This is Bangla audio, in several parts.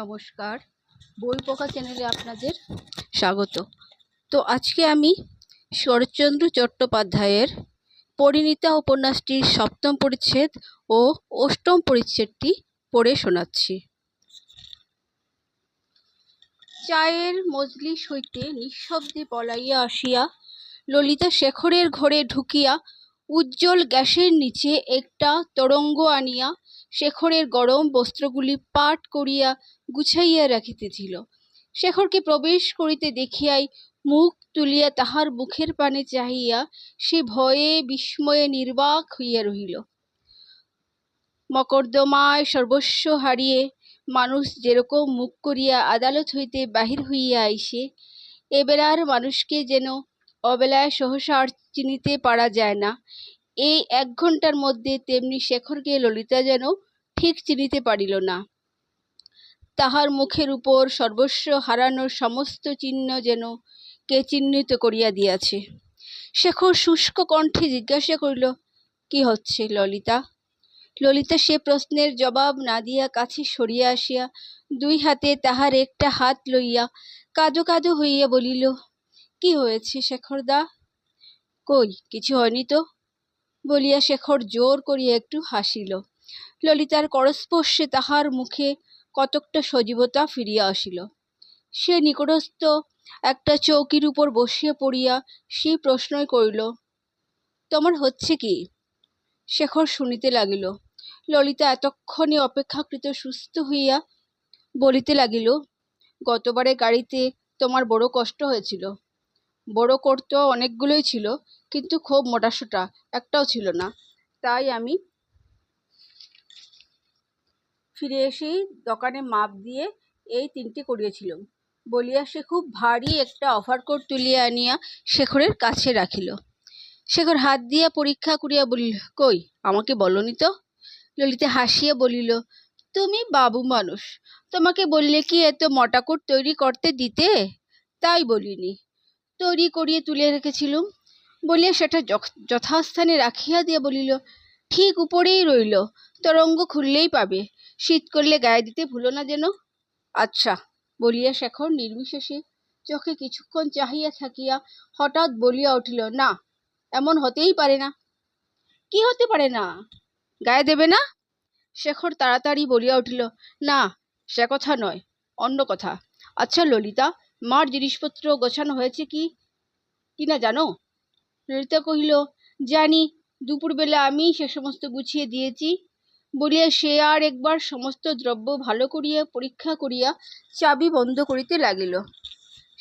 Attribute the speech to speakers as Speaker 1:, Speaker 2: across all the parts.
Speaker 1: নমস্কার, বই পোকা চ্যানেলে আপনাদের স্বাগত। তো আজকে আমি শরৎচন্দ্র চট্টোপাধ্যায়ের পরিণীতা উপন্যাসটির সপ্তম পরিচ্ছেদ ও অষ্টম পরিচ্ছেদটি পড়ে শোনাচ্ছি। চায়ের মজলিস হইতে নিঃশব্দে পলাইয়া আসিয়া ললিতা শেখরের ঘরে ঢুকিয়া উজ্জ্বল গ্যাসের নিচে একটা তরঙ্গ আনিয়া শেখরের গরম বস্ত্রগুলি পাট করিয়া গুছাইয়া রাখিতেছিল। শেখরকে প্রবেশ করিতে দেখিয়াই মুখ তুলিয়া তাহার মুখের পানে চাহিয়া সে ভয়ে বিস্ময়ে নির্বাক হইয়া রহিল। মকদ্দমায় সর্বস্ব হারিয়ে মানুষ যেরকম মুখ করিয়া আদালত হইতে বাহির হইয়া আইসে, এবেলার মানুষকে যেন অবেলায় সহসা আর চিনিতে পারা যায় না, এই 1 ঘণ্টার মধ্যে তেমনি শেখরকে ললিতা যেন ঠিক চিনিতে পারিল না। তাহার মুখের উপর সর্বস্ব হারানোর সমস্ত চিহ্ন যেন কে চিহ্নিত করিয়া দিয়াছে। শেখর শুষ্ক কণ্ঠে জিজ্ঞাসা করিল, কি হচ্ছে ললিতা? ললিতা সে প্রশ্নের জবাব না দিয়া কাছে সরিয়া আসিয়া 2 হাতে তাহার একটা হাত লইয়া কাঁদো কাঁদো হইয়া বলিল, কি হয়েছে শেখরদা? কই কিছু হয়নি তো, বলিয়া শেখর জোর করিয়া একটু হাসিল। ললিতার করস্পর্শে তাহার মুখে কতকটা সজীবতা ফিরিয়া আসিল। সে নিকটস্থ একটা চৌকির উপর বসিয়া পড়িয়া সেই প্রশ্নই করিল, তোমার হচ্ছে কি? শেখর শুনিতে লাগিল। ললিতা এতক্ষণে অপেক্ষাকৃত সুস্থ হইয়া বলিতে লাগিল, গতবারে গাড়িতে তোমার বড় কষ্ট হয়েছিল। বড় করত অনেকগুলোই ছিল, কিন্তু খুব মোটাসোটা একটাও ছিল না, তাই আমি ফিরে এসেই দোকানে মাপ দিয়ে এই 3টে করিয়েছিলাম, বলিয়া সে খুব ভারী একটা ওভারকোট তুলিয়া আনিয়া শেখরের কাছে রাখিল। শেখর হাত দিয়া পরীক্ষা করিয়া বলিল, কই আমাকে বলনি তো? ললিতা হাসিয়া বলিল, তুমি বাবু মানুষ, তোমাকে বললে কি এত মোটা কোট তৈরি করতে দিতে? তাই বলিনি, তৈরি করিয়ে তুলে রেখেছিলুম, বলিয়া সেটা যথাস্থানে রাখিয়া দিয়া বলিল, ঠিক উপরেই রইল, তরঙ্গ খুললেই পাবে, শীত করলে গায়ে দিতে ভুলো না যেন। আচ্ছা, বলিয়া শেখর নির্বিশেষে চোখে কিছুক্ষণ চাহিয়া থাকিয়া হঠাৎ বলিয়া উঠিল, না, এমন হতেই পারে না। কি হতে পারে না? গায়ে দেবে না? শেখর তাড়াতাড়ি বলিয়া উঠিল, না, সে কথা নয়, অন্য কথা। আচ্ছা ললিতা, মার জিনিসপত্র গোছানো হয়েছে কি না জানো? ললিতা কহিল, জানি, দুপুরবেলা আমি সে সমস্ত গুছিয়ে দিয়েছি, বলিয়া সে আর একবার সমস্ত দ্রব্য ভালো করিয়া পরীক্ষা করিয়া চাবি বন্ধ করিতে লাগিল।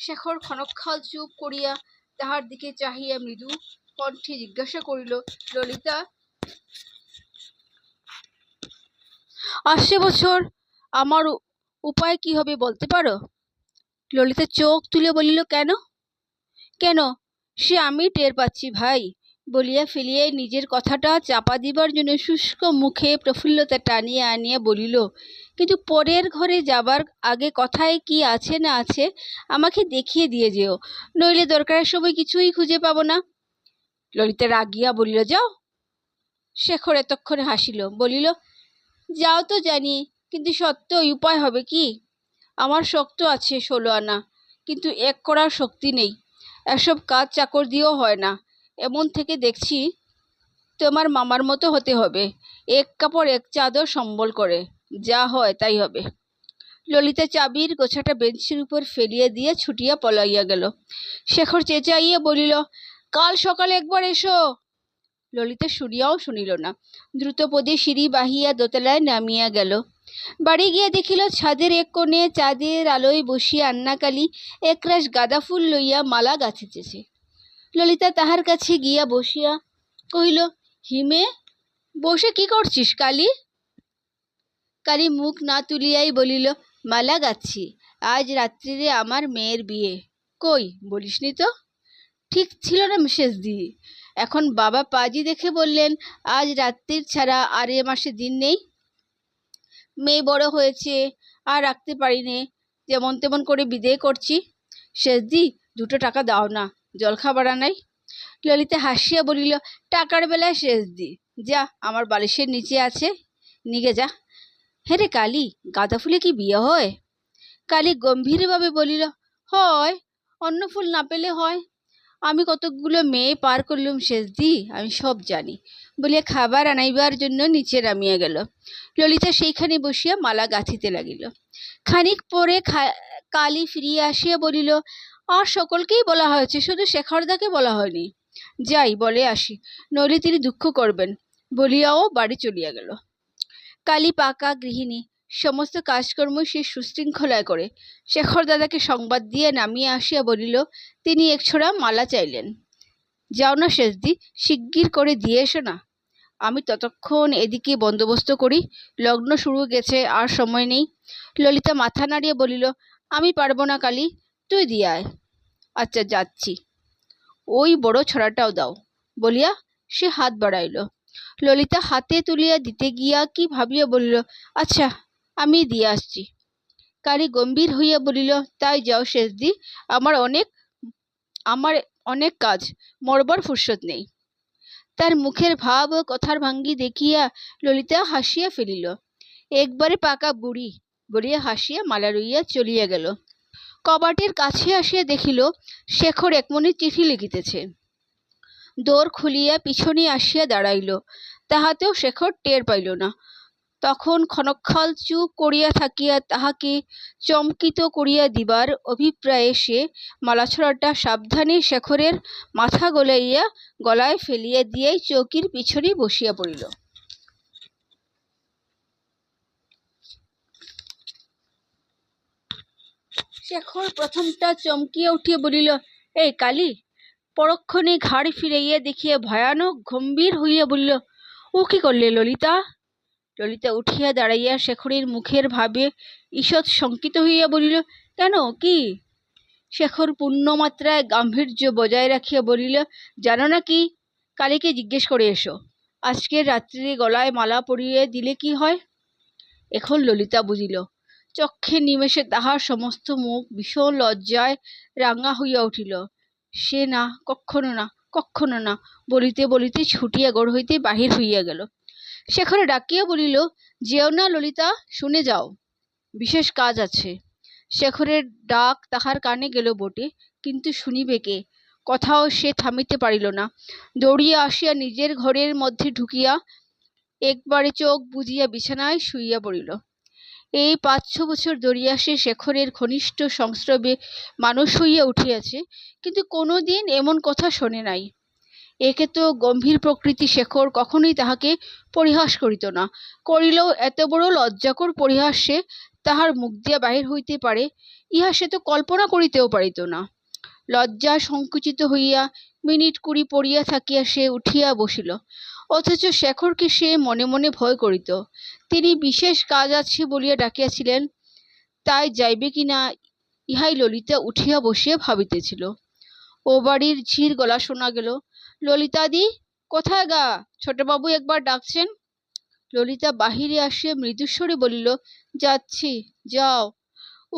Speaker 1: শেখর ক্ষণকাল চুপ করিয়া তাহার দিকে চাহিয়া মৃদু কণ্ঠে জিজ্ঞাসা করিল, ললিতা, আসছে বছর আমার উপায় কি হবে বলতে পারো? ললিতা চোখ তুলে বলিল, কেন কেন সে আমি টের পাচ্ছি ভাই, বলিয়া ফেলিয়া নিজের কথাটা চাপা দিবার জন্য শুষ্ক মুখে প্রফুল্লতা টানিয়া আনিয়া বলিল, কিন্তু পরের ঘরে যাবার আগে কথায় কি আছে না আছে আমাকে দেখিয়ে দিয়ে যেও, নইলে দরকারের সময় কিছুই খুঁজে পাবো না। ললিতা রাগিয়া বলিল, যাও। শেখর এতক্ষণে হাসিল, বলিল, যাও তো জানি, কিন্তু সত্যই উপায় হবে কি? আমার শক্ত আছে 16 আনা, কিন্তু 1 করার শক্তি নেই, এসব কাজ চাকর দিয়েও হয় না, এমন থেকে দেখছি তোমার মামার মতো হতে হবে, 1 কাপড় 1 চাদর সম্বল করে, যা হয় তাই হবে। ললিতা চাবির গোছাটা বেঞ্চের উপর ফেলিয়া দিয়া ছুটিয়া পলাইয়া গেল। শেখর চেঁচাইয়া বলিল, কাল সকালে একবার এসো। ললিতা শুনিয়াও শুনিল না, দ্রুতপদে সিঁড়ি বাহিয়া দোতলায় নামিয়া গেল। বাড়ি গিয়া দেখিল ছাদের এক কোণে চাঁদের আলোয় বসিয়া আন্নাকালী একরাশ গাঁদা ফুল লইয়া মালা গাঁথিতেছে। ললিতা তাহার কাছে গিয়া বসিয়া কহিল, হিমে, বসে কি করছিস কালী? কালী মুখ না তুলিয়াই বলিল, মালা গাচ্ছি, আজ রাত্রিরে আমার মেয়ের বিয়ে। কই বলিসনি তো? ঠিক ছিল না মেসেজদি, এখন বাবা পাজি দেখে বললেন আজ রাত্রির ছাড়া আর এ মাসে দিন নেই। মেয়ে বড় হয়েছে, আর রাখতে পারিনে, যেমন তেমন করে বিদায় করছি। শেষদি 2 টাকা দাও না, জলখাবার আনাই। ললিতা হাসিয়া বলিল, টাকার বেলায় শেষদি, যা আমার বালিশের নিচে আছে, নিগে যা। হ্যাঁ রে কালী, গাঁদা ফুলে কি বিয়ে হয়? কালী গম্ভীরভাবে বলিল, হয়, অন্য ফুল না পেলে হয়। আমি কতকগুলো মেয়ে পার করলুম শেষদি, আমি সব জানি, বলিয়া খাবার আনাইবার জন্য নিচে নামিয়া গেল। ললিতা সেইখানে বসিয়া মালা গাঁথিতে লাগিল। খানিক পরে কালী ফিরিয়া আসিয়া বলিল, আর সকলকেই বলা হয়েছে, শুধু শেখরদাকে বলা হয়নি। যাই বলে আসি, নইলে তিনি দুঃখ করবেন, বলিয়াও বাড়ি চলিয়া গেল। কালী পাকা গৃহিণী, সমস্ত কাজকর্ম সে সুশৃঙ্খলায় করে। শেখর দাদাকে সংবাদ দিয়ে নামিয়ে আসিয়া বলিল, তিনি একছোড়া মালা চাইলেন। যাও না শেষদি, শিগগির করে দিয়ে এসো না। আমি ততক্ষণ এদিকে বন্দোবস্ত করি, লগ্ন শুরু গেছে, আর সময় নেই। ললিতা মাথা নাড়িয়ে বলিল, আমি পারবো না কালী, তুই দিয়ে আয়। আচ্ছা যাচ্ছি, ওই বড় ছড়াটাও দাও, বলিয়া সে হাত বাড়াইল। ললিতা হাতে তুলিয়া দিতে গিয়া কি ভাবিয়া বলিল, আচ্ছা আমি দিয়ে আসছি। কালী গম্ভীর হইয়া বলিল, তাই যাও শেষদি, আমার অনেক কাজ, মরবার ফুরসত নেই। তার মুখের ভাব ও কথার ভঙ্গি দেখিয়া ললিতা হাসিয়া ফেলিল। একবারে পাকা বুড়ি, বলিয়া হাসিয়া মালা লইয়া চলিয়া গেল। কবাটের কাছে আসিয়া দেখিল শেখর একমনে চিঠি লিখিতেছে। দোর খুলিয়া পিছনে আসিয়া দাঁড়াইল, তাহাতেও শেখর টের পাইল না। তখন ক্ষণকাল চুপ করিয়া থাকিয়া তাহাকে চমকিত করিয়া দিবার অভিপ্রায়ে সে মালাছড়াটা সাবধানে শেখরের মাথা গলায় ফেলিয়া দিয়াই চৌকির পিছনে বসিয়া পড়িল। শেখর প্রথমটা চমকিয়া উঠিয়া বলিল, এই কালী। পরক্ষণে ঘাড় ফিরাইয়া দেখিয়া ভয়ানক গম্ভীর হইয়া বলিল, ও কি করলে ললিতা? ললিতা উঠিয়া দাঁড়াইয়া শেখরের মুখের ভাবে ঈষৎ শঙ্কিত হইয়া বলিল, কেন, কি? শেখর পূর্ণমাত্রায় গাম্ভীর্য বজায় রাখিয়া বলিল, জানো না কি? কালীকে জিজ্ঞেস করে এসো, আজকের রাত্রিরে গলায় মালা পরিয়ে দিলে কি হয়। এখন ললিতা বুঝিল, চক্ষে নিমেষে তাহার সমস্ত মুখ ভীষণ লজ্জায় রাঙা হইয়া উঠিল। সে না, কক্ষনো না, কক্ষনো না বলিতে বলিতে ছুটিয়া ঘর হইতে বাহির হইয়া গেল। শেখরে ডাকিয়া বলিল, যেও না ললিতা, শুনে যাও, বিশেষ কাজ আছে। শেখরের ডাক তাহার কানে গেল বটে, কিন্তু শুনিবে কে? কথাও সে থামিতে পারিল না। দৌড়িয়া আসিয়া নিজের ঘরের মধ্যে ঢুকিয়া একবারে চোখ বুজিয়া বিছানায় শুইয়া পড়িল। এই ৫-৬ বছর ধরিয়া সে শেখরের ঘনিষ্ঠ সংস্রবে মানুষ হইয়া উঠিয়াছে, কিন্তু কোনোদিন এমন কথা শোনে নাই। একে তো গম্ভীর প্রকৃতি শেখর কখনোই তাহাকে পরিহাস করিত না, করিলেও এত বড় লজ্জাকর পরিহাস সে তাহার মুখ দিয়া বাহির হইতে পারে, ইহা সে তো কল্পনা করিতেও পারিত না। লজ্জা সংকুচিত হইয়া মিনিট ২০ পড়িয়া থাকিয়া সে উঠিয়া বসিল। অথচ শেখরকে সে মনে মনে ভয় করিত। তিনি বিশেষ কাজ আছে বলিয়া ডাকিয়াছিলেন, তাই যাইবে কিনা ইহাই ললিতা উঠিয়া বসিয়া ভাবিতেছিল। ও বাড়ির ঝির গলা শোনা গেল, ললিতাদি, কোথায় গা? ছোটবাবু একবার ডাকছেন। ললিতা বাহিরে আসিয়া মৃদুস্বরে বলিল, যাচ্ছি, যাও।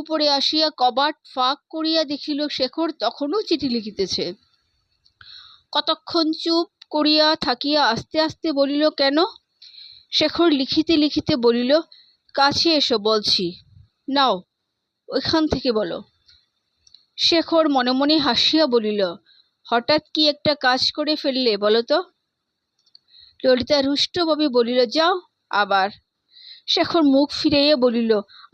Speaker 1: উপরে আসিয়া কবাট ফাঁক করিয়া দেখিল শেখর তখনও চিঠি লিখিতেছে। কতক্ষণ চুপ করিয়া থাকিয়া আস্তে আস্তে বলিল, কেন? শেখর লিখিতে লিখিতে বলিল, কাছে এসো বলছি, নাও ওইখান থেকে বলো। শেখর মনে মনে হাসিয়া বলিল, হঠাৎ কি একটা কাজ করে ফেললে বলো তো? ললিতা রুষ্টভাবে বলিল, যাও আবার। শেখর মুখ ফিরাইয়া বলিল,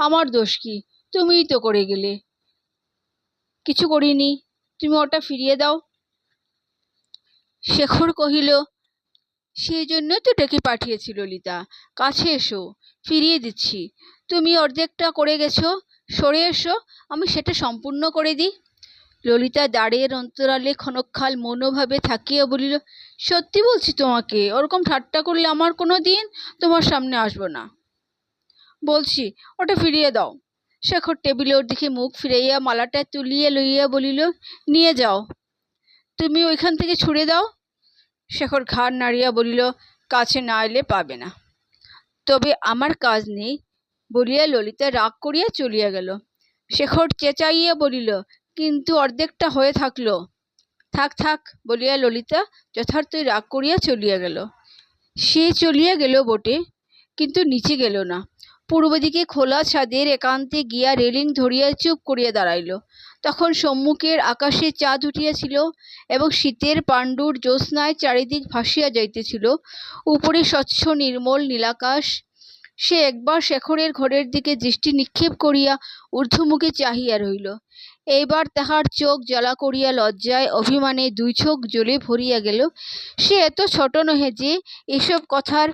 Speaker 1: আমার দোষ কি? তুমিই তো করে গেলে। কিছু করিনি, তুমি ওটা ফিরিয়ে দাও। শেখর কহিল, সেই জন্য তো ডেকে পাঠিয়েছি ললিতা, কাছে এসো, ফিরিয়ে দিচ্ছি। তুমি অর্ধেকটা করে গেছো, সরে এসো, আমি সেটা সম্পূর্ণ করে দিই। ললিতা দাঁড়ের অন্তরালে ক্ষণকাল মৌনভাবে থাকিয়া বলিল, সত্যি বলছি তোমাকে, ওরকম ঠাট্টা করলে আমার কোনো দিন তোমার সামনে আসবো না। বলছি, ওটা ফিরিয়ে দাও। শেখর টেবিলের দিকে মুখ ফিরাইয়া মালাটা তুলিয়া লইয়া বলিল, নিয়ে যাও। তুমি ওইখান থেকে ছুঁড়ে দাও। শেখর ঘাড় নাড়িয়া বলিল, কাছে না এলে পাবে না। তবে আমার কাজ নেই, বলিয়া ললিতা রাগ করিয়া চলিয়া গেল। শেখর চেঁচাইয়া বলিল, কিন্তু অর্ধেকটা হয়ে থাকলো। থাক থাক, বলিয়া ললিতা যথার্থই রাগ করিয়া চলিয়া গেল। সে চলিয়া গেল বটে, কিন্তু নিচে গেল না। পূর্ব দিকে খোলা ছাদের একান্তে গিয়া রেলিং ধরিয়া চুপ করিয়া দাঁড়াইল। তখন সম্মুখের আকাশে চাঁদ উঠিয়াছিল এবং শীতের পাণ্ডুর জ্যোৎস্নায় চারিদিক ভাসিয়া যাইতেছিল। উপরে স্বচ্ছ নির্মল নীলাকাশ। সে একবার শেখরের ঘরের দিকে দৃষ্টি নিক্ষেপ করিয়া ঊর্ধ্বমুখে চাহিয়া রহিল। এইবার তাহার চোখ জ্বালা করিয়া লজ্জায় অভিমানে দুই চোখ জ্বলে ভরিয়া গেল। সে এত ছোট নহে যে এসব কথার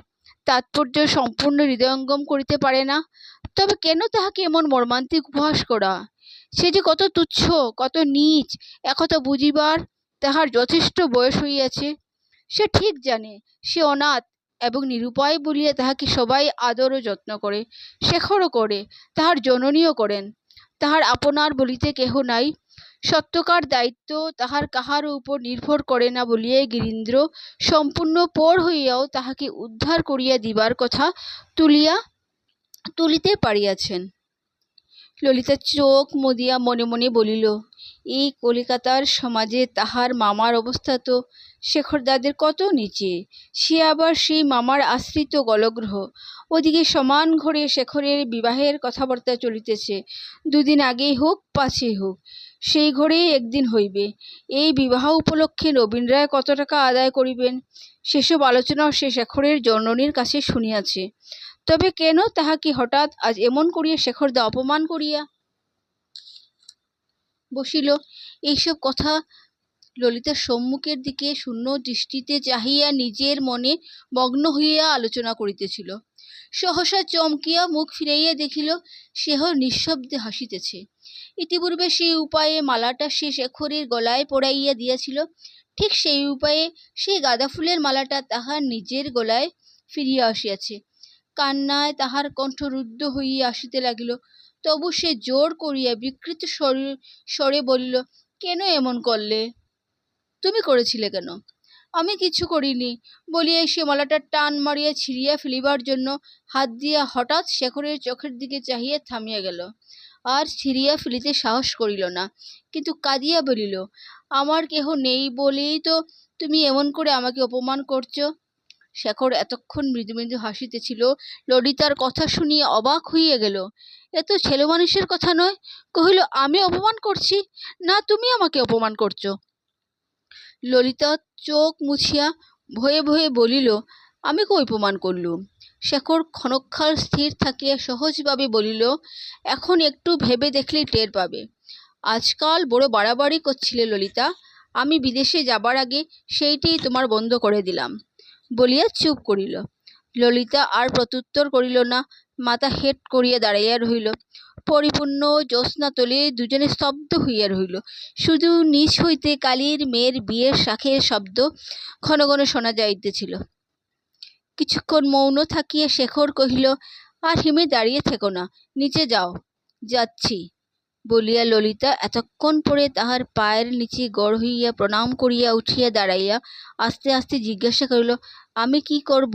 Speaker 1: তাৎপর্য সম্পূর্ণ হৃদয়ঙ্গম করিতে পারে না। তবে কেন তাহাকে এমন মর্মান্তিক উপহাস করা? সে যে কত তুচ্ছ, কত নীচ, একথা বুঝিবার তাহার যথেষ্ট বয়স হইয়াছে। সে ঠিক জানে সে অনাথ এবং নিরুপায় বলিয়া তাহাকে সবাই আদর ও যত্ন করে। শেখরও করে, তাহার জননীও করেন। তাহার আপনার বলিতে কেহ নাই। সত্যকার দায়িত্ব তাহার কাহারও উপর নির্ভর করে না বলিয়াই গিরীন্দ্র সম্পূর্ণ পর হইয়াও তাহাকে উদ্ধার করিয়া দিবার কথা তুলিতে পারিয়াছেন। ললিতা চোখ মুদিয়া মনে মনে বলিল, এই কলিকাতার সমাজে তাহার মামার অবস্থা তো শেখরদাদের কত নিচে। সে আবার সেই মামার আশ্রিত গলগ্রহ। ওদিকে সমান ঘরে শেখরের বিবাহের কথাবার্তা চলিতেছে। দুদিন আগেই হোক পাছেই হোক, সেই ঘরেই একদিন হইবে। এই বিবাহ উপলক্ষে নবীন রায় কত টাকা আদায় করিবেন, সেসব আলোচনাও সে শেখরের জননীর কাছে শুনিয়াছে। তবে কেন তাহাকে হঠাৎ আজ এমন করিয়া শেখরদা অপমান করিয়া বসিল? এইসব কথা ললিতার সম্মুখের দিকে শূন্য দৃষ্টিতে চাহিয়া নিজের মনে মগ্ন হইয়া আলোচনা করিতেছিল। সহসা চমকিয়া মুখ ফিরাইয়া দেখিল সেহ নিঃশব্দে হাসিতেছে। ইতিপূর্বে সেই উপায়ে মালাটা সে শেখরের গলায় পরাইয়া দিয়াছিল। ঠিক সেই উপায়ে সেই গাঁদা ফুলের মালাটা তাহার নিজের গলায় ফিরিয়া আসিয়াছে। কান্নায় তাহার কণ্ঠ রুদ্ধ হইয়া আসিতে লাগিল। তবু সে জোর করিয়া বিকৃত স্বরে বলিল, কেন এমন করলে? তুমি করেছিলে কেন? আমি কিছু করিনি বলিয়াই সে মালাটা টান মারিয়া ছিঁড়িয়া ফেলিবার জন্য হাত দিয়া হঠাৎ শেখরের চোখের দিকে চাহিয়া থামিয়া গেল। আর ছিঁড়িয়া ফেলিতে সাহস করিল না, কিন্তু কাঁদিয়া বলিল, আমার কেহ নেই বলেই তো তুমি এমন করে আমাকে অপমান করছ। শেখর এতক্ষণ মৃদু মৃদু হাসিতেছিল। ললিতার কথা শুনিয়া অবাক হইয়া গেল। এ তো ছেলে মানুষের কথা নয়। কহিল, আমি অপমান করছি? না, তুমি আমাকে অপমান করছ। ললিতা চোখ মুছিয়া ভয়ে ভয়ে বলিল, আমি কই অপমান করলুম? শেখর ক্ষণকাল স্থির থাকিয়া সহজভাবে বলিল, এখন একটু ভেবে দেখলেই টের পাবে। আজকাল বড় বাড়াবাড়ি করছিলে ললিতা। আমি বিদেশে যাবার আগে সেইটেই তোমার বন্ধ করে দিলাম। বলিয়া চুপ করিল। ললিতা আর প্রত্যুত্তর করিল না, মাথা হেঁট করিয়া দাঁড়াইয়া রহিল। পরিপূর্ণ জ্যোৎস্নাতলে দুজনে স্তব্ধ হইয়া রহিল। শুধু নিচ হইতে কালীর মেয়ের বিয়ের শাঁখের শব্দ ঘন ঘন শোনা যাইতেছিল। কিছুক্ষণ মৌন থাকিয়া শেখর কহিল, আর হিমে দাঁড়িয়ে থেকো না, নিচে যাও। যাচ্ছি বলিয়া ললিতা এতক্ষণ পরে তাহার পায়ের নিচে গড় হইয়া প্রণাম করিয়া উঠিয়া দাঁড়াইয়া আস্তে আস্তে জিজ্ঞাসা করিল, আমি কি করব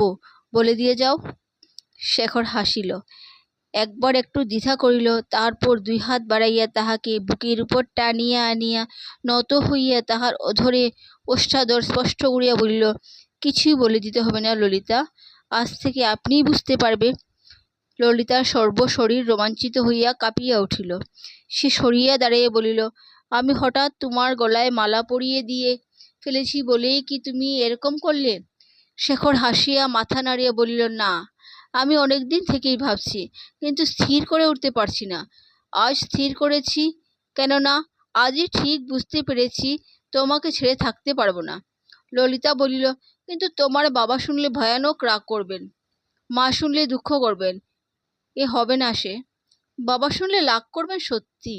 Speaker 1: বলে দিয়ে যাও। শেখর হাসিল। একবার একটু দ্বিধা করিল, তারপর দুই হাত বাড়াইয়া তাহাকে বুকের উপর টানিয়া আনিয়া নত হইয়া তাহার অধরে ওষ্ঠাধর স্পষ্ট করিয়া বলিল, কিছুই বলে দিতে হবে না ললিতা, আজ থেকে আপনিই বুঝতে পারবে। ললিতার সর্বশরীর রোমাঞ্চিত হইয়া কাঁপিয়া উঠিল। সে সরিয়া দাঁড়াইয়া বলিল, আমি হঠাৎ তোমার গলায় মালা পরিয়ে দিয়ে ফেলেছি বলেই কি তুমি এরকম করলে? শেখর হাসিয়া মাথা নাড়িয়া বলিল, না, আমি অনেক দিন থেকেই ভাবছি, কিন্তু স্থির করে উঠতে পারছি না। আজ স্থির করেছি, কেননা আজই ঠিক বুঝতে পেরেছি তোমাকে ছেড়ে থাকতে পারবো না। ললিতা বলিল, কিন্তু তোমার বাবা শুনলে ভয়ানক রাগ করবেন, মা শুনলে দুঃখ করবেন। এ হবে না। বাবা শুনলে রাগ করবেন সত্যি,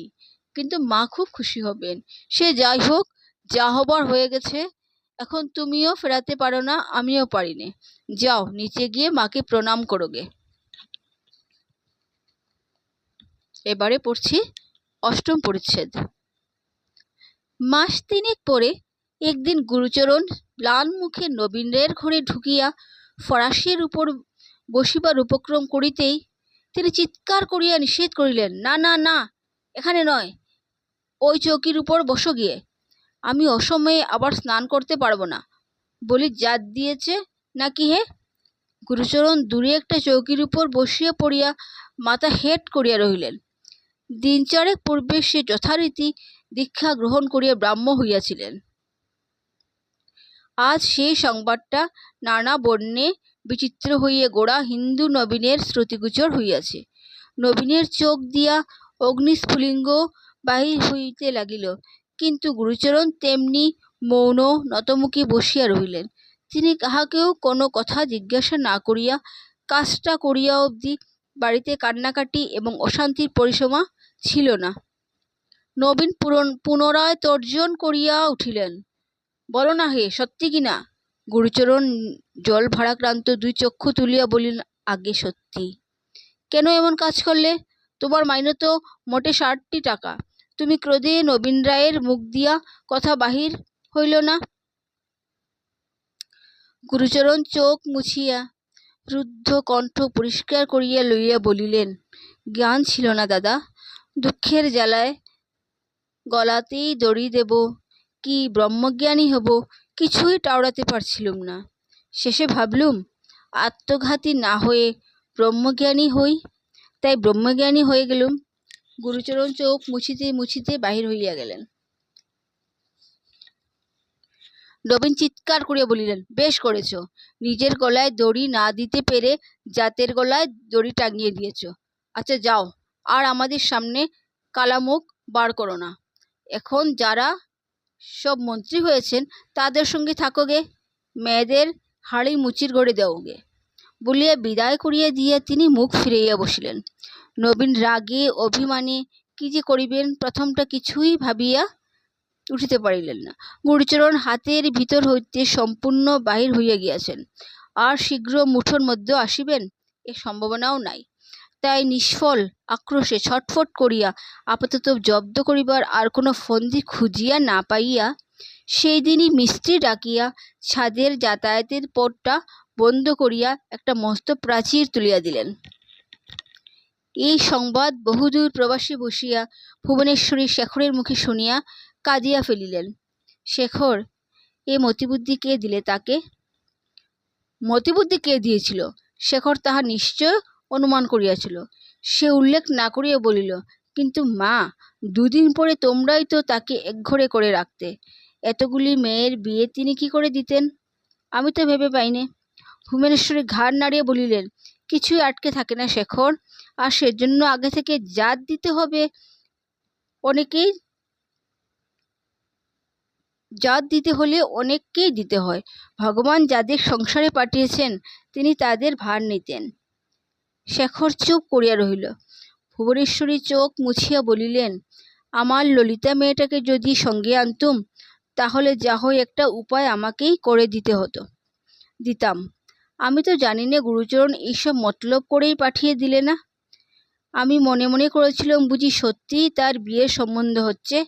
Speaker 1: কিন্তু মা খুব খুশি হবেন। সে যাই হোক, যা হবার হয়ে গেছে। এখন তুমিও ফেরাতে পারো না, আমিও পারি নে। যাও, নিচে গিয়ে মাকে প্রণাম করোগে। এবারে পড়ছি অষ্টম পরিচ্ছেদ। মাস তিনেক পরে একদিন গুরুচরণ ম্লান মুখে নবীনের ঘরে ঢুকিয়া ফরাসের উপর বসিবার উপক্রম করিতেই তিনি চিৎকার করিয়া নিষেধ করিলেন, না না না, এখানে নয়, ওই চৌকির উপর বসো গিয়ে। আমি অসময়ে আবার স্নান করতে পারবো না। বলি জাত দিয়েছে নাকি হে? গুরুচরণ দূরে একটা চৌকির উপর বসিয়া পড়িয়া মাথা হেঁট করিয়া রহিলেন। দিন চারেক পূর্বে সে যথারীতি দীক্ষা গ্রহণ করিয়া ব্রাহ্ম হইয়াছিলেন। আজ সেই সংবাদটা নানা বর্ণে বিচিত্র হইয়া গোড়া হিন্দু নবীনের শ্রুতিগোচর হইয়াছে। নবীনের চোখ দিয়া অগ্নিস্ফুলিঙ্গ বাহির হইতে লাগিল, কিন্তু গুরুচরণ তেমনি মৌন নতমুখী বসিয়া রহিলেন। তিনি কাহাকেও কোনো কথা জিজ্ঞাসা না করিয়া কাজটা করিয়া অবধি বাড়িতে কান্নাকাটি এবং অশান্তির পরিসীমা ছিল না। নবীন পুনরায় তর্জন করিয়া উঠিলেন, বলো না হে, সত্যি কিনা? গুরুচরণ জল ভারাক্রান্ত দুই চক্ষু তুলিয়া বলিলেন, আগে সত্যি। কেন এমন কাজ করলে? তোমার মাইনে তো মোটে 60টি টাকা। তুমি ক্রোধে নবীন রায়ের মুখ দিয়া কথা বাহির হইল না। গুরুচরণ চোখ মুছিয়া রুদ্ধ কণ্ঠ পরিষ্কার করিয়া লইয়া বলিলেন, জ্ঞান ছিল না দাদা। দুঃখের জ্বালায় গলাতেই দড়ি দেব কি ব্রহ্মজ্ঞানী হব কিছুই টাওড়াতে পারছিলুম না। শেষে ভাবলুম আত্মঘাতী না হয়ে ব্রহ্মজ্ঞানী হই, তাই ব্রহ্মজ্ঞানী হয়ে গেলুম। গুরুচরণ চোখ মুছিতে মুছিতে বাহির হইয়া গেলেন। নবীন চিৎকার করিয়া বলিলেন, বেশ করেছ, নিজের গলায় দড়ি না দিতে পেরে জাতের গলায় দড়ি টাঙিয়ে দিয়েছ। আচ্ছা যাও, আর আমাদের সামনে কালামুখ বার করো না। এখন যারা সব মন্ত্রী হয়েছেন তাদের সঙ্গে থাকো গে, মেয়েদের হাড়ি মুচির ঘরে দেও গে। বলিয়া বিদায় করিয়া দিয়া তিনি মুখ ফিরাইয়া বসিলেন। নবীন রাগে অভিমানে কি যে করিবেন প্রথমটা কিছুই ভাবিয়া উঠিতে পারিলেন না। গুরুচরণ হাতের ভিতর হইতে সম্পূর্ণ বাহির হইয়া গিয়াছেন, আর শীঘ্র মুঠোর মধ্যে আসিবেন এ সম্ভাবনাও নাই। তাই নিষ্ফল আক্রোশে ছটফট করিয়া আপাতত জব্দ করিবার আর কোনো ফন্দি খুঁজিয়া না পাইয়া সেই দিনই মিস্ত্রি ডাকিয়া ছাদের যাতায়াতের পথটা বন্ধ করিয়া একটা মস্ত প্রাচীর তুলিয়া দিলেন। এই সংবাদ বহুদূর প্রবাসী বসিয়া ভুবনেশ্বরী শেখরের মুখে শুনিয়া কাঁদিয়া ফেলিলেন। শেখর, এ মতিবুদ্ধি কে দিলে তাকে? মতিবুদ্ধি কে দিয়েছিল শেখর তাহা নিশ্চয় অনুমান করিয়াছিল। সে উল্লেখ না করিয়া বলিল, কিন্তু মা, 2 দিন পরে তোমরাই তো তাকে একঘরে করে রাখতে। এতগুলি মেয়ের বিয়ে তিনি কি করে দিতেন? আমি তো ভেবে পাইনে। ভুবনেশ্বরী ঘাড় নাড়িয়া বলিলেন, কিছুই আটকে থাকে না শেখর, আর সেজন্য আগে থেকে জাত দিতে হবে। অনেকেই জাত দিতে হলে অনেককেই দিতে হয়। ভগবান যাদের সংসারে পাঠিয়েছেন তিনি তাদের ভার নিতেন। শেখর চুপ করিয়া রহিল। ভুবনেশ্বরী চোখ মুছিয়া বলিলেন, আমার ললিতা মেয়েটাকে যদি সঙ্গে আনতুম তাহলে যা হয় একটা উপায় আমাকেই করে দিতাম। আমি তো জানি না গুরুচরণ এইসব মতলব করেই পাঠিয়ে দিলে না। আমি মনে মনে করেছিলাম বুঝি সত্যিই তার বিয়ের সম্বন্ধ হচ্ছে।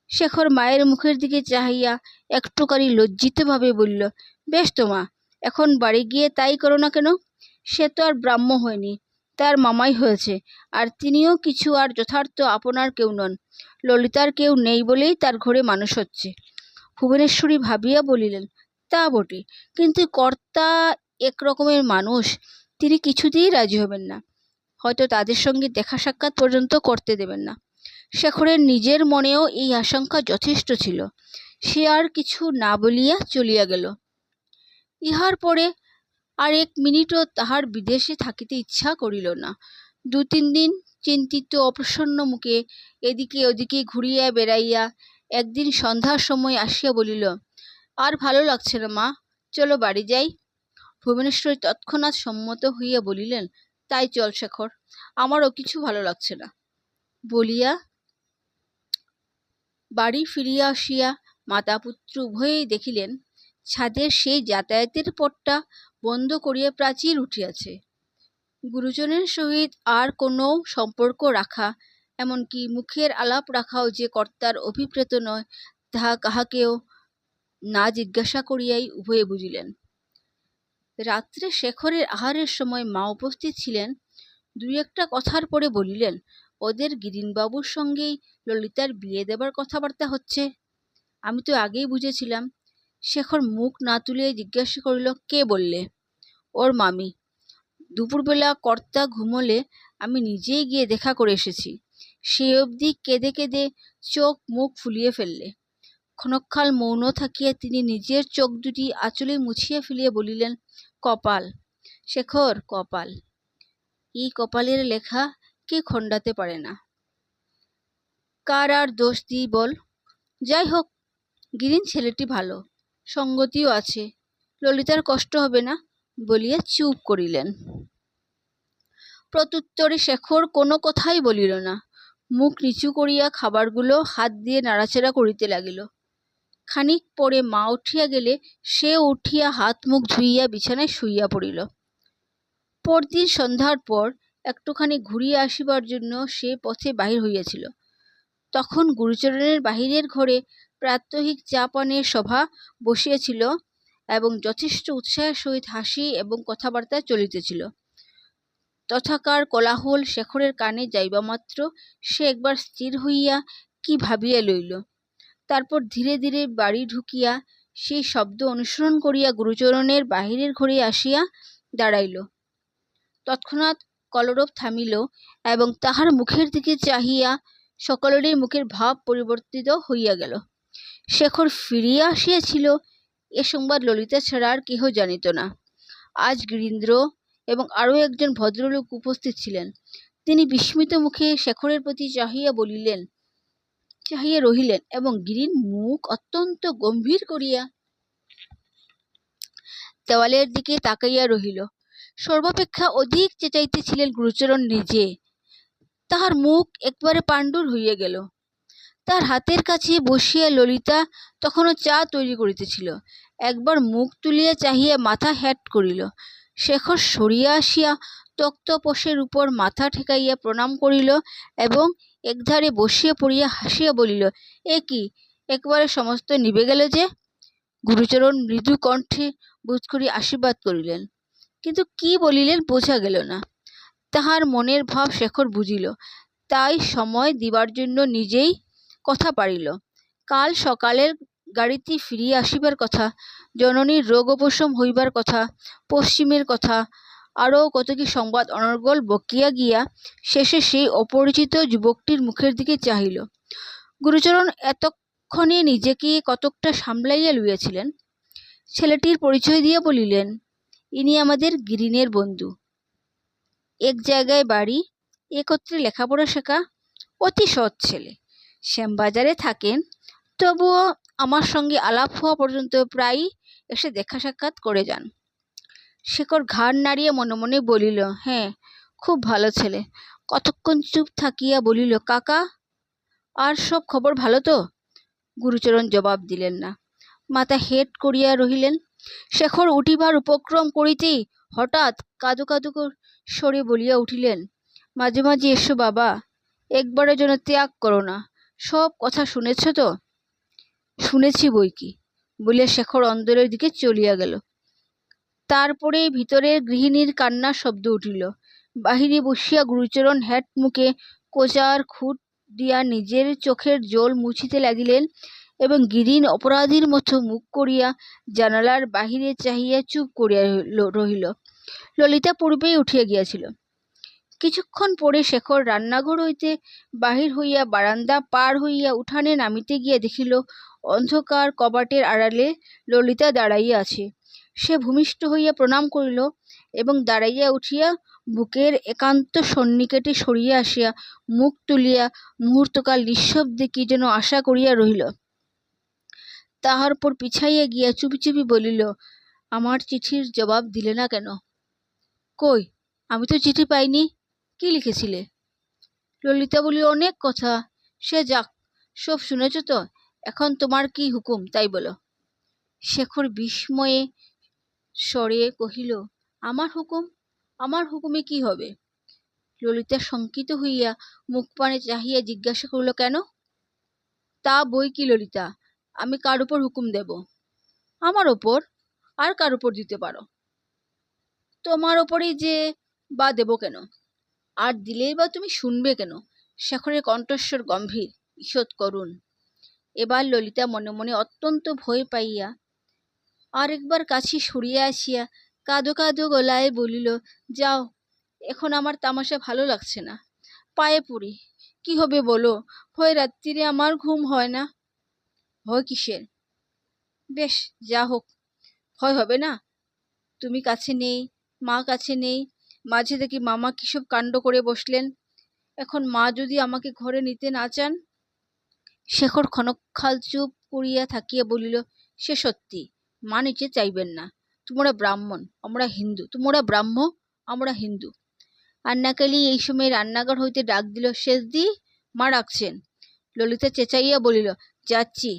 Speaker 1: শেখর মায়ের মুখের দিকে চাহিয়া একটুখানি লজ্জিতভাবে বলল, বেশ তো মা, এখন বাড়ি গিয়ে তাই করো না কেন? সে তো আর ব্রাহ্ম হয়নি, তার মামাই হয়েছে, আর তিনিও কিছু আর যথার্থ আপনার কেউ নন। ললিতার কেউ নেই বলেই তার ঘরে মানুষ হচ্ছে। ভুবনেশ্বরী ভাবিয়া বলিলেন, তা বটে, কিন্তু কর্তা একরকমের মানুষ, তিনি কিছুতেই রাজি হবেন না। হয়তো তাদের সঙ্গে দেখা সাক্ষাৎ পর্যন্ত করতে দেবেন না। শেখরের নিজের মনেও এই আশঙ্কা যথেষ্ট ছিল। সে আর কিছু না বলিয়া চলিয়া গেল। ইহার পরে আর 1 মিনিটও তাহার বিদেশে থাকিতে ইচ্ছা করিল না। 2-3 দিন চিন্তিত অপ্রসন্ন মুখে এদিকে ওদিকে ঘুরিয়া বেড়াইয়া একদিন সন্ধ্যার সময় আসিয়া বলিল, আর ভালো লাগছে না মা, চলো বাড়ি যাই। ভুবনেশ্বরী তৎক্ষণাৎ সম্মত হইয়া বলিলেন, তাই চল শেখর, আমারও কিছু ভালো লাগছে না। বলিয়া বাড়ি ফিরিয়া আসিয়া মাতা পুত্র উভয়েই দেখিলেন ছাদের সেই যাতায়াতের পথটা বন্ধ করিয়া প্রাচীর উঠিয়াছে। গুরুজনের সহিত আর কোনো সম্পর্ক রাখা, এমনকি মুখের আলাপ রাখাও যে কর্তার অভিপ্রেত নয় তাহা কাহাকেও না জিজ্ঞাসা করিয়াই উভয়ে বুঝিলেন। রাত্রে শেখরের আহারের সময় মা উপস্থিত ছিলেন। 2-একটা কথার পরে বলিলেন, ওদের গিরিনবাবুর সঙ্গেই ললিতার বিয়ে দেবার কথাবার্তা হচ্ছে। আমি তো আগেই বুঝেছিলাম। শেখর মুখ না তুলিয়া জিজ্ঞাসা করিল, কে বললে? ওর মামি। দুপুরবেলা কর্তা ঘুমোলে আমি নিজেই গিয়ে দেখা করে এসেছি। সে অবধি কেঁদে কেঁদে চোখ মুখ ফুলিয়ে ফেললে। ক্ষণকাল মৌন থাকিয়া তিনি নিজের চোখ দুটি আঁচলে মুছিয়া ফেলিয়া বলিলেন, কপাল শেখর, কপাল। এই কপালের লেখা কে খণ্ডাতে পারে না। কার আর দোষ দিই বল। যাই হোক, গিরিন ছেলেটি ভালো, সঙ্গতিও আছে, ললিতার কষ্ট হবে না বলিয়া চুপ করিলেন। প্রত্যুত্তরে শেখর কোনো কথাই বলিল না। মুখ নিচু করিয়া খাবারগুলো হাত দিয়ে নাড়াচাড়া করিতে লাগিল। খানিক পরে মা উঠিয়া গেলে সে উঠিয়া হাত মুখ ধুইয়া বিছানায় শুইয়া পড়িল। পরদিন সন্ধ্যার পর একটুখানি ঘুরিয়া আসিবার জন্য সে পথে বাহির হইয়াছিল। তখন গুরুচরণের বাহিরের ঘরে প্রাত্যহিক চা পানের সভা বসিয়াছিল এবং যথেষ্ট উৎসাহের সহিত হাসি এবং কথাবার্তা চলিতেছিল। তথাকার কোলাহল শেখরের কানে যাইবামাত্র সে একবার স্থির হইয়া কি ভাবিয়া লইল। তারপর ধীরে ধীরে বাড়ি ঢুকিয়া সেই শব্দ অনুসরণ করিয়া গুরুচরণের বাহিরের ঘরে আসিয়া দাঁড়াইল। তৎক্ষণাৎ কলরব থামিল এবং তাহার মুখের দিকে চাহিয়া সকলেরই মুখের ভাব পরিবর্তিত হইয়া গেল। শেখর ফিরিয়া আসিয়াছিল এ সংবাদ ললিতা ছাড়া আর কেহ জানিত না। আজ গিরীন্দ্র এবং আরও একজন ভদ্রলোক উপস্থিত ছিলেন। তিনি বিস্মিত মুখে শেখরের প্রতি চাহিয়া রহিলেন এবং গিরিন মুখ অত্যন্ত গম্ভীর করিয়া দেওয়ালের দিকে তাকাইয়া রহিল। সর্বাপেক্ষা অধিক চেঁচাইতেছিলেন গুরুচরণ নিজে। তাহার মুখ একবারে পাণ্ডুর হইয়া গেল। তার হাতের কাছে বসিয়া ললিতা তখনও চা তৈরি করিতেছিল। একবার মুখ তুলিয়া চাহিয়া মাথা হ্যাট করিল। শেখর সরিয়া আসিয়া তক্তপোশের উপর মাথা ঠেকাইয়া প্রণাম করিল এবং একধারে বসিয়া পড়িয়া হাসিয়া বলিল, এ কি, একবারে সমস্ত নিভে গেল যে? গুরুচরণ মৃদু কণ্ঠে বোধ করি আশীর্বাদ করিলেন, কিন্তু কি বলিলেন বোঝা গেল না। তাহার মনের ভাব শেখর বুঝিল, তাই সময় দিবার জন্য নিজেই কথা পাড়িল। কাল সকালের গাড়িতে ফিরিয়া আসিবার কথা, জননীর রোগ উপশম হইবার কথা, পশ্চিমের কথা, আরও কত কি সংবাদ অনর্গল বকিয়া গিয়া শেষে সেই অপরিচিত যুবকটির মুখের দিকে চাহিল। গুরুচরণ এতক্ষণে নিজেকে কতকটা সামলাইয়া লইয়াছিলেন। ছেলেটির পরিচয় দিয়া বলিলেন, ইনি আমাদের গিরিনের বন্ধু, এক জায়গায় বাড়ি, একত্রে লেখাপড়া শেখা, অতি সৎ ছেলে। শ্যামবাজারে থাকেন, তবুও আমার সঙ্গে আলাপ হওয়া পর্যন্ত প্রায়ই এসে দেখা সাক্ষাৎ করে যান। শেখর ঘাড় নাড়িয়া মনে মনে বলিল, হ্যাঁ, খুব ভালো ছেলে। কতক্ষণ চুপ থাকিয়া বলিল, কাকা, আর সব খবর ভালো তো? গুরুচরণ জবাব দিলেন না, মাথা হেঁট করিয়া রহিলেন। শেখর উঠিবার উপক্রম করিতেই হঠাৎ কাঁদো কাঁদো স্বরে বলিয়া উঠিলেন, মাঝে মাঝে এসো বাবা, একবারের জন্য ত্যাগ করো না। সব কথা শুনেছ তো? শুনেছি বই কি, বলিয়া শেখর অন্দরের দিকে চলিয়া গেল। তারপরে ভিতরের গৃহিণীর কান্নার শব্দ উঠিল। বাহিরে বসিয়া গুরুচরণ হ্যাট মুখে কোচার খুঁট দিয়া নিজের চোখের জল মুছিতে লাগিলেন এবং গিরিন অপরাধীর মতো মুখ করিয়া জানালার বাহিরে চাহিয়া চুপ করিয়া রহিল। ললিতা পূর্বেই উঠিয়া গিয়াছিল। কিছুক্ষণ পরে শেখর রান্নাঘর হইতে বাহির হইয়া বারান্দা পার হইয়া উঠানে নামিতে গিয়া দেখিল অন্ধকার কবাটের আড়ালে ললিতা দাঁড়াইয়া আছে। সে ভূমিষ্ঠ হইয়া প্রণাম করিল এবং দাঁড়াইয়া উঠিয়া বুকের একান্ত সন্নিকটে সরিয়া আসিয়া মুখ তুলিয়া মুহূর্তকাল নিঃশব্দে কি যেন আশা করিয়া রহিল। তাহার পর পিছাইয়া গিয়া চুপি চুপি বলিল, আমার চিঠির জবাব দিলে না কেন? কই, আমি তো চিঠি পাইনি। কি লিখেছিলে? ললিতা বলি, অনেক কথা। সে যাক, সব শুনেছ তো? এখন তোমার কি হুকুম তাই বলো। শেখর বিস্ময়ে স্বরে কহিল, আমার হুকুম? আমার হুকুমে কি হবে? ললিতা শঙ্কিত হইয়া মুখ পানে চাহিয়া জিজ্ঞাসা করিল, কেন? তা বই কি ললিতা, আমি কার উপর হুকুম দেব? আমার ওপর? আর কার উপর দিতে পারো? তোমার ওপরেই যে বা দেব কেন? আর দিলেই বা তুমি শুনবে কেন? শেখরের কণ্ঠস্বর গম্ভীর, ঈষৎ করুণ। এবার ললিতা মনে মনে অত্যন্ত ভয় পাইয়া আর একবার কাছে সরিয়া আসিয়া কাঁদো কাঁদো গলায় বলিল, যাও, এখন আমার তামাশা ভালো লাগছে না, পায়ে পড়ি। কি হবে বলো? ভয় রাত্রিরে আমার ঘুম হয় না। ভয় কিসের? বেশ, যা হোক, ভয় হবে না। তুমি কাছে নেই, মা কাছে নেই, মাঝে দেখি মামা কিসব কাণ্ড করে বসলেন। এখন মা যদি আমাকে ঘরে নিতে না চান। শেখর ক্ষণকাল চুপ করিয়া থাকিয়া বলিল, সে সত্যি, মা নিতে চাইবেন না। তোমরা ব্রাহ্মণ, আমরা হিন্দু। তোমরা ব্রাহ্ম, আমরা হিন্দু। আন্নাকালী এই সময় রান্নাঘর হইতে ডাক দিল, শেষদি, মা ডাকছেন। ললিতা চেঁচাইয়া বলিল, যাচ্ছি।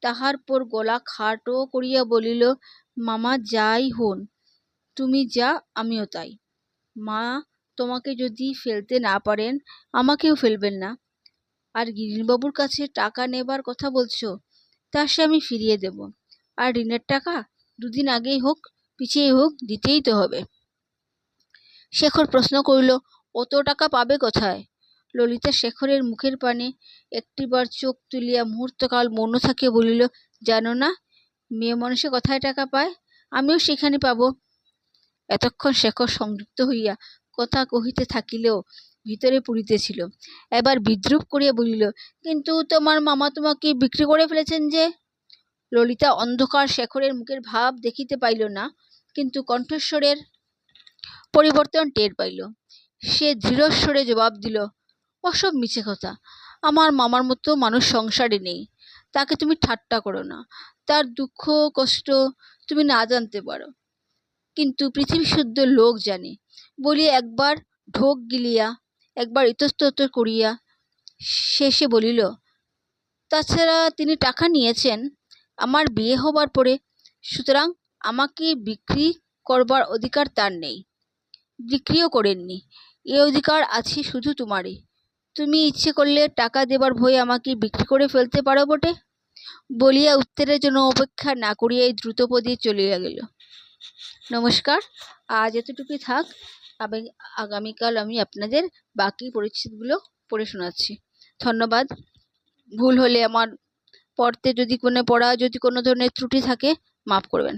Speaker 1: তাহার পর গলা খাটো করিয়া বলিল, মামা যাই হন, তুমি যা, আমিও তাই। মা তোমাকে যদি ফেলতে না পারেন, আমাকেও ফেলবেন না। আর গিরিবাবুর কাছে টাকা নেবার কথা বলছো, তা সে আমি ফিরিয়ে দেব। আর ঋণের টাকা দুদিন আগেই হোক পিছিয়ে হোক দিতেই তো হবে। শেখর প্রশ্ন করিল, অত টাকা পাবে কোথায়? ললিতা শেখরের মুখের পানে একটিবার চোখ তুলিয়া মুহূর্তকাল মৌন থাকিয়া বলিল, জানো না, মেয়ে মানুষে কোথায় টাকা পায়? আমিও সেখানে পাবো। এতক্ষণ শেখর সংযুক্ত হইয়া কথা কহিতে থাকিলেও ভিতরে পুরিতেছিল। এবার বিদ্রুপ করিয়া বলিল, কিন্তু তোমার মামা তোমাকে বিক্রি করে ফেলেছেন যে? ললিতা অন্ধকার শেখরের মুখের ভাব দেখিতে পাইল না, কিন্তু কণ্ঠস্বরের পরিবর্তন টের পাইল। সে দৃঢ়স্বরে জবাব দিল, ওসব মিছে কথা। আমার মামার মতো মানুষ সংসারে নেই। তাকে তুমি ঠাট্টা করো না। তার দুঃখ কষ্ট তুমি না জানতে পারো, কিন্তু পৃথিবী শুদ্ধ লোক জানে বলিয়া একবার ঢোক গিলিয়া একবার ইতস্তত করিয়া শেষে বলিল, তাছাড়া তিনি টাকা নিয়েছেন আমার বিয়ে হবার পরে, সুতরাং আমাকে বিক্রি করবার অধিকার তার নেই। বিক্রিও করেননি। এ অধিকার আছে শুধু তোমারই। তুমি ইচ্ছে করলে টাকা দেবার ভয়ে আমাকে বিক্রি করে ফেলতে পারো বটে। বলিয়া উত্তরের জন্য অপেক্ষা না করিয়াই দ্রুতপদে চলিয়া গেল। নমস্কার, আজ এতটুকুই থাক। আগামীকাল আমি আপনাদের বাকি পরিচ্ছেদগুলো পড়ে শোনাচ্ছি। ধন্যবাদ। ভুল হলে আমার পড়া যদি কোনো ধরনের ত্রুটি থাকে মাফ করবেন।